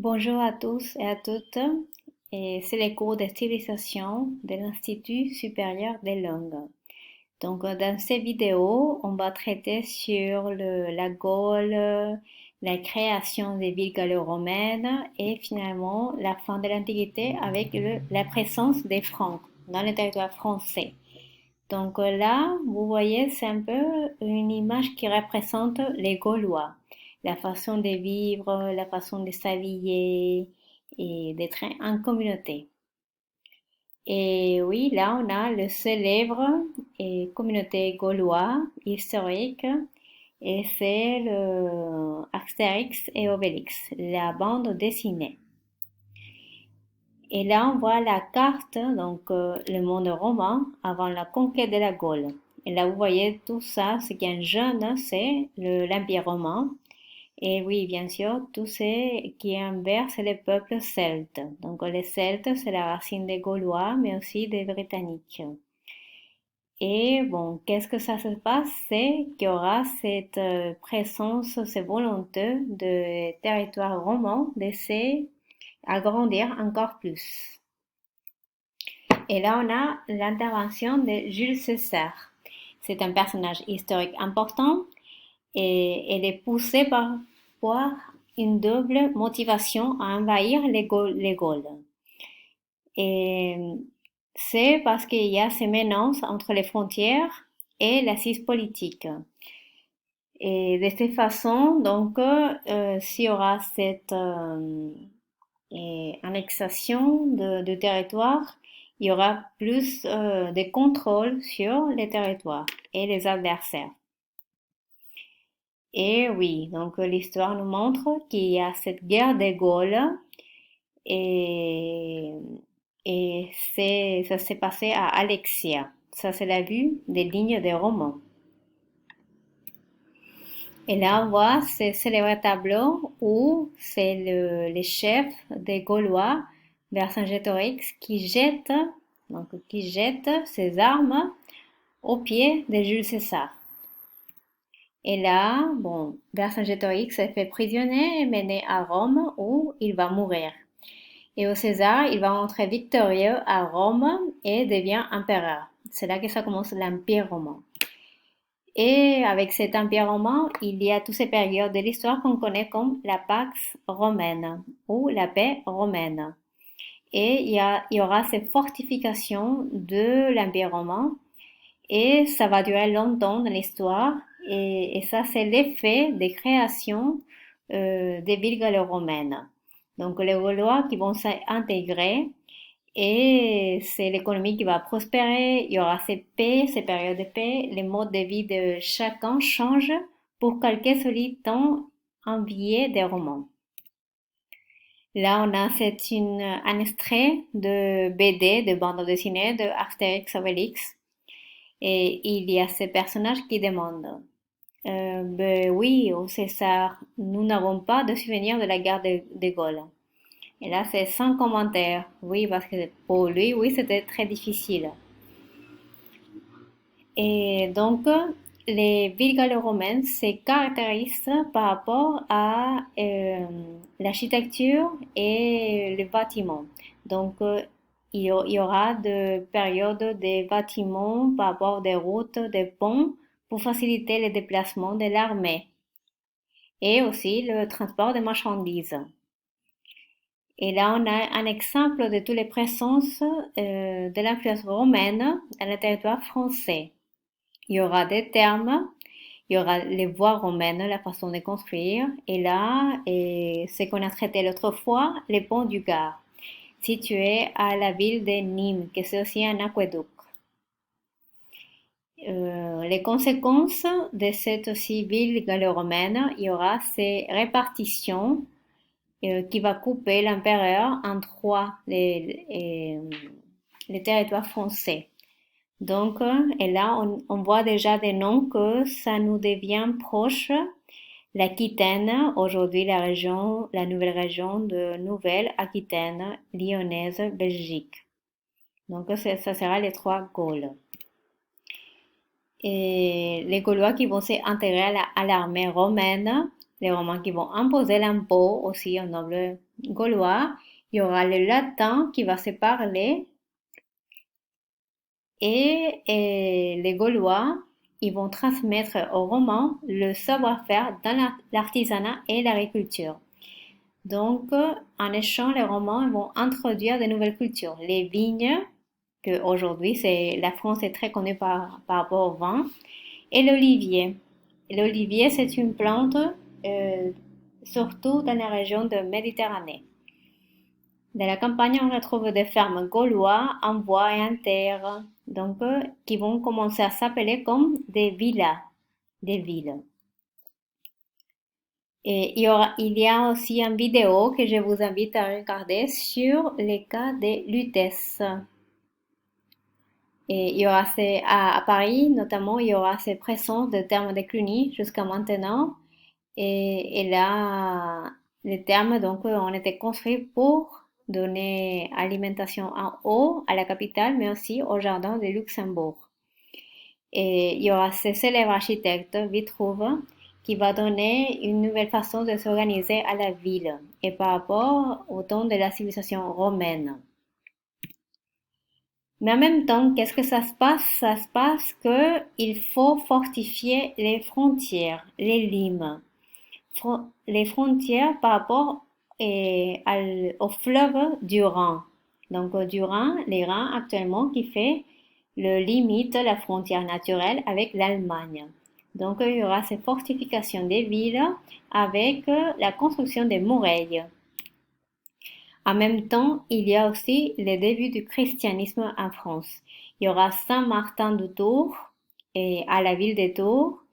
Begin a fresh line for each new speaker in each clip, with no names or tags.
Bonjour à tous et à toutes, et c'est les cours de civilisation de l'Institut supérieur des langues. Donc, dans ces vidéos, on va traiter sur la Gaule, la création des villes gallo-romaines et finalement la fin de l'Antiquité avec la présence des Francs dans le territoire français. Donc là, vous voyez, c'est un peu une image qui représente les Gaulois, la façon de vivre, la façon de s'habiller et d'être en communauté. Et oui, là, on a le célèbre communauté gaulois historique et c'est le Astérix et Obélix, la bande dessinée. Et là, on voit la carte, donc le monde romain avant la conquête de la Gaule. Et là, vous voyez tout ça, ce qui est en jaune, c'est l'Empire romain. Et oui, bien sûr, tout ce qui est en vert, c'est les peuples celtes. Donc les Celtes, c'est la racine des Gaulois, mais aussi des Britanniques. Et bon, qu'est-ce que ça se passe? C'est qu'il y aura cette présence, cette volonté de territoire romain d'essayer agrandir encore plus. Et là, on a l'intervention de Jules César. C'est un personnage historique important et elle est poussée par une double motivation à envahir les Gaules. Et c'est parce qu'il y a ces menaces entre les frontières et l'assise politique. Et de cette façon, donc, s'il y aura cette annexation de territoire, il y aura plus de contrôle sur les territoires et les adversaires. Et oui, donc l'histoire nous montre qu'il y a cette guerre des Gaules et, ça s'est passé à Alexia. Ça, c'est la vue des lignes des Romains. Et là, on voit ce célèbre tableau où c'est les chefs des Gaulois, Vercingétorix, qui jette ses armes aux pieds de Jules César. Et là, bon, Vercingétorix est fait prisonnier et mené à Rome où il va mourir. Et au César, il va entrer victorieux à Rome et devient empereur. C'est là que ça commence l'Empire romain. Et avec cet empire romain, il y a toutes ces périodes de l'histoire qu'on connaît comme la Pax romaine ou la paix romaine. Et il y aura ces fortifications de l'empire romain et ça va durer longtemps dans l'histoire. Et ça, c'est l'effet des créations des villes gallo-romaines. Donc les Gaulois qui vont s'intégrer et c'est l'économie qui va prospérer, il y aura ces paix, ces périodes de paix, les modes de vie de chacun changent pour calquer celui tant envié des romans. Là, on a un extrait de BD, de bande dessinée de Astérix Obélix. Et il y a ces personnages qui demandent ben oui, au César, nous n'avons pas de souvenir de la guerre de Gaulle. Et là, c'est sans commentaire. Oui, parce que pour lui, oui, c'était très difficile. Et donc, les villes gallo-romaines se caractérisent par rapport à l'architecture et les bâtiments. Donc, il y aura des périodes des bâtiments par rapport des routes, des ponts, pour faciliter le déplacement de l'armée et aussi le transport des marchandises. Et là, on a un exemple de toutes les présences de l'influence romaine dans le territoire français. Il y aura des termes, il y aura les voies romaines, la façon de construire, et là, ce qu'on a traité l'autre fois, les ponts du Gard, situé à la ville de Nîmes, qui c'est aussi un aqueduc. Les conséquences de cette aussi ville gallo-romaine, il y aura ces répartitions qui va couper l'empereur en trois les territoires français. Donc, et là, on voit déjà des noms que ça nous devient proche. L'Aquitaine, aujourd'hui la nouvelle région de Nouvelle-Aquitaine, lyonnaise, Belgique. Donc, ça sera les trois Gaules. Et les Gaulois qui vont s'intégrer à l'armée romaine les Romains qui vont imposer l'impôt aussi aux nobles gaulois. Il y aura le latin qui va se parler et les Gaulois, ils vont transmettre aux Romains le savoir-faire dans l'artisanat et l'agriculture. Donc, en échange, les Romains vont introduire de nouvelles cultures. Les vignes, que aujourd'hui, la France est très connue par rapport au vin, et l'olivier. L'olivier, c'est une plante euh, surtout dans la région de Méditerranée. Dans la campagne, on retrouve des fermes gaulois en bois et en terre, donc qui vont commencer à s'appeler comme des villas, des villes. Et il y a aussi une vidéo que je vous invite à regarder sur les cas des lutèces. Et il y aura à Paris, notamment, il y aura ces présences de termes de Cluny jusqu'à maintenant. Et là, les termes donc, ont été construits pour donner alimentation en eau à la capitale, mais aussi au jardin de Luxembourg. Et il y aura ce célèbre architecte, Vitruve, qui va donner une nouvelle façon de s'organiser à la ville et par rapport au temps de la civilisation romaine. Mais en même temps, qu'est-ce que ça se passe? Ça se passe que il faut fortifier les frontières, les limes. Les frontières par rapport au fleuve du Rhin. Donc du Rhin, les Rhin actuellement qui fait le limite la frontière naturelle avec l'Allemagne. Donc il y aura ces fortifications des villes avec la construction des murailles. En même temps, il y a aussi le début du christianisme en France. Il y aura Saint-Martin de Tours et à la ville de Tours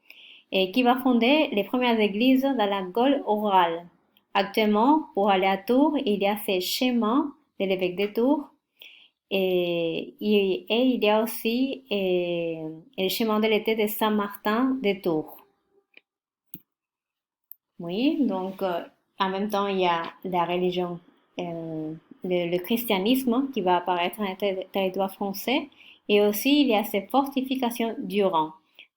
et qui va fonder les premières églises dans la Gaule orale. Actuellement, pour aller à Tours, il y a ces schémas de l'évêque de Tours et il y a aussi le chemin de l'été de Saint-Martin de Tours. Oui, donc en même temps, il y a la religion, le christianisme qui va apparaître dans le territoire français et aussi il y a ces fortifications du Rhin.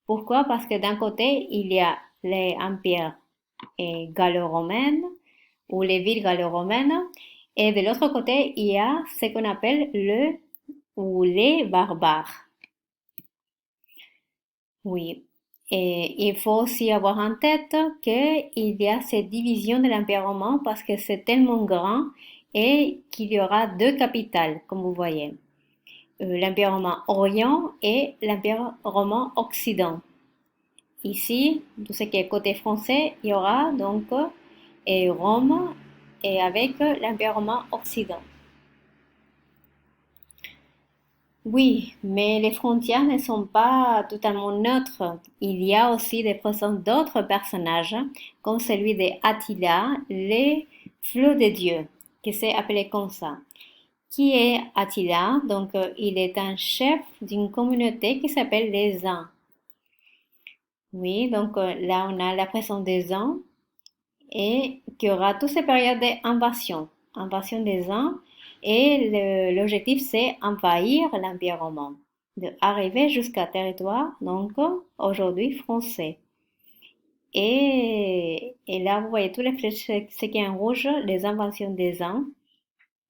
Pourquoi? Parce que d'un côté, il y a les empires gallo-romains ou les villes gallo-romaines et de l'autre côté, il y a ce qu'on appelle le ou les barbares. Oui. Et il faut aussi avoir en tête qu'il y a cette division de l'Empire romain parce que c'est tellement grand et qu'il y aura deux capitales, comme vous voyez. L'Empire romain Orient et l'Empire romain Occident. Ici, tout ce qui est côté français, il y aura donc Rome et avec l'Empire romain Occident. Oui, mais les frontières ne sont pas totalement neutres. Il y a aussi des présences d'autres personnages, comme celui d'Attila, les flots de Dieu, qui s'est appelé comme ça. Qui est Attila? Donc, il est un chef d'une communauté qui s'appelle les Huns. Oui, donc là, on a la présence des Huns et qu'il y aura toutes ces périodes d'invasion, invasion des Huns, et l'objectif c'est envahir l'Empire romain, d'arriver jusqu'à territoire, donc aujourd'hui français. Et là, vous voyez tous les flèches, ce qui est en rouge, les invasions des Huns,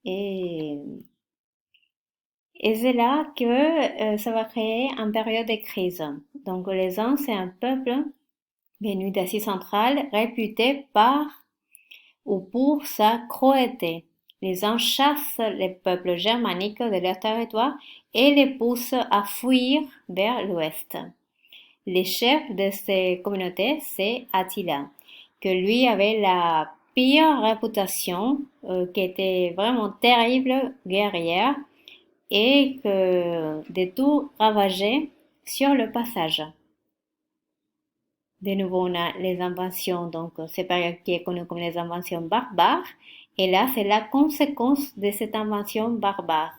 et, et c'est là que ça va créer une période de crise. Donc les Huns, c'est un peuple venu d'Asie centrale, réputé par ou pour sa cruauté. Les uns chassent les peuples germaniques de leur territoire et les poussent à fuir vers l'ouest. Le chef de ces communautés, c'est Attila, que lui avait la pire réputation, qui était vraiment terrible guerrière et que de tout ravager sur le passage. De nouveau, on a les inventions, donc c'est période qui est connue comme les inventions barbares. Et là, c'est la conséquence de cette invention barbare.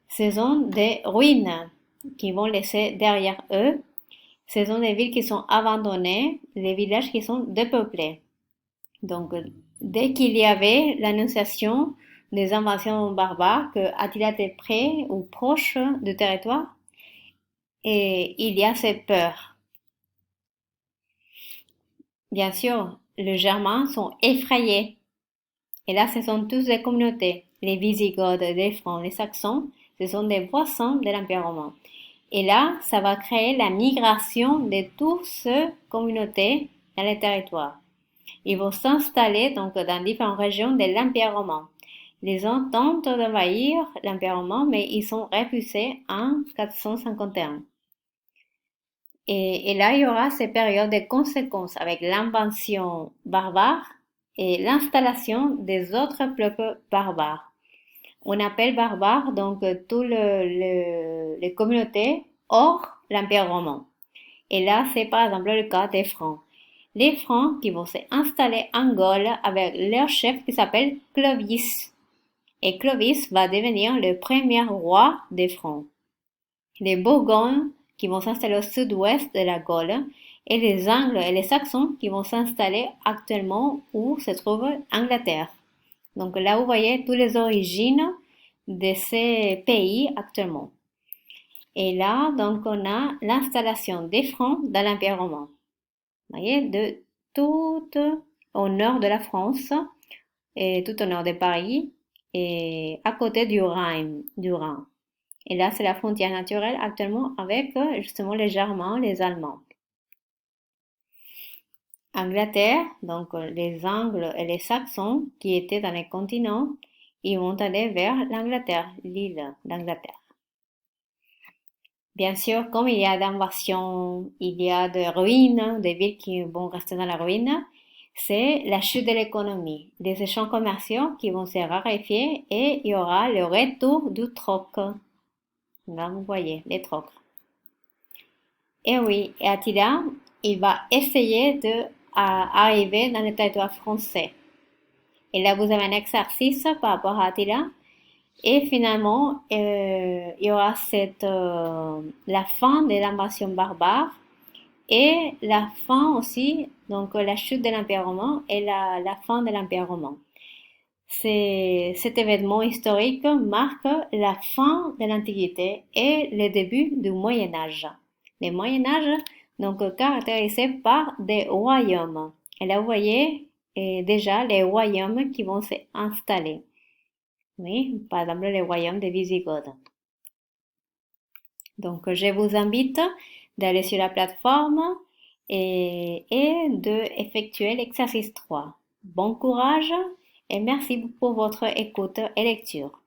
Ce sont des ruines qui vont laisser derrière eux. Ce sont des villes qui sont abandonnées, des villages qui sont dépeuplés. Donc, dès qu'il y avait l'annonciation des invasions barbares, que Attila était près ou proche du territoire, et il y a cette peur. Bien sûr, les Germains sont effrayés. Et là, ce sont tous des communautés. Les Visigoths, les Francs, les Saxons, ce sont des voisins de l'Empire romain. Et là, ça va créer la migration de toutes ces communautés dans les territoires. Ils vont s'installer donc dans différentes régions de l'Empire romain. Les gens tentent d'envahir l'Empire romain, mais ils sont repoussés en 451. Et là, il y aura ces périodes de conséquences avec l'invention barbare et l'installation des autres peuples barbares. On appelle barbares donc toutes les communautés hors l'Empire romain. Et là, c'est par exemple le cas des Francs. Les Francs qui vont s'installer en Gaule avec leur chef qui s'appelle Clovis. Et Clovis va devenir le premier roi des Francs. Les Bourgognes qui vont s'installer au sud-ouest de la Gaule et les Angles et les Saxons qui vont s'installer actuellement où se trouve Angleterre. Donc là, vous voyez toutes les origines de ces pays actuellement. Et là, donc, on a l'installation des Francs dans l'Empire romain. Vous voyez, de tout au nord de la France et tout au nord de Paris et à côté du Rhin. Et là, c'est la frontière naturelle actuellement avec justement les Germains, les Allemands. Angleterre, donc les Angles et les Saxons qui étaient dans les continents, ils vont aller vers l'Angleterre, l'île d'Angleterre. Bien sûr, comme il y a d'invasions, il y a de ruines, des villes qui vont rester dans la ruine, c'est la chute de l'économie, des échanges commerciaux qui vont se raréfier et il y aura le retour du troc. Là, vous voyez, les trocs. Et oui, et Attila, il va essayer de arriver dans le territoire français. Et là, vous avez un exercice par rapport à Attila. Et finalement, il y aura la fin de l'invasion barbare et la fin aussi, donc la chute de l'Empire romain et la fin de l'Empire romain. Cet événement historique marque la fin de l'Antiquité et le début du Moyen Âge. Le Moyen Âge, donc caractérisé par des royaumes. Et là, vous voyez déjà les royaumes qui vont s'installer. Oui, par exemple, les royaumes des Visigoths. Donc, je vous invite d'aller sur la plateforme et de effectuer l'exercice 3. Bon courage et merci pour votre écoute et lecture.